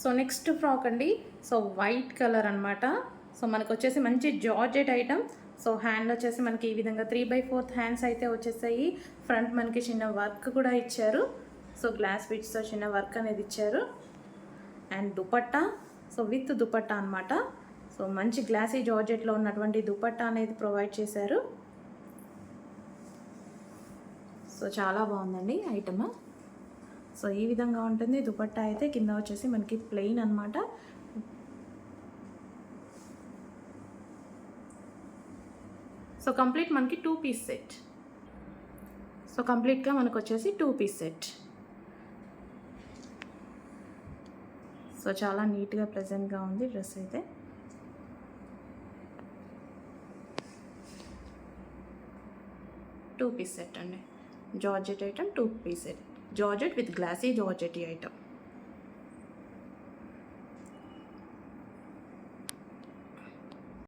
So next frock అండి. So white colour అనమాట. So మనకు వచ్చేసి మంచి జార్జెట్ ఐటమ్. సో హ్యాండ్ వచ్చేసి మనకి ఈ విధంగా 3/4 హ్యాండ్స్ అయితే వచ్చేసాయి. ఫ్రంట్ మనకి చిన్న వర్క్ కూడా ఇచ్చారు. సో గ్లాస్ బిట్స్తో చిన్న వర్క్ అనేది ఇచ్చారు. And dupatta, so with dupatta అనమాట. సో మంచి గ్లాసీ జార్జెట్లో ఉన్నటువంటి దుపట్టా అనేది ప్రొవైడ్ చేశారు. సో చాలా బాగుందండి ఐటమ్. సో ఈ విధంగా ఉంటుంది దుపట్టా అయితే. కింద వచ్చేసి మనకి ప్లెయిన్ అనమాట. సో కంప్లీట్ మనకి 2 పీస్ సెట్. సో కంప్లీట్గా మనకు వచ్చేసి 2 పీస్ సెట్. సో చాలా నీట్గా ప్లెజెంట్గా ఉంది డ్రెస్ అయితే. టూ పీస్ సెట్ అండి. Georgette item 2 piece set. Georgette with glossy georgette item.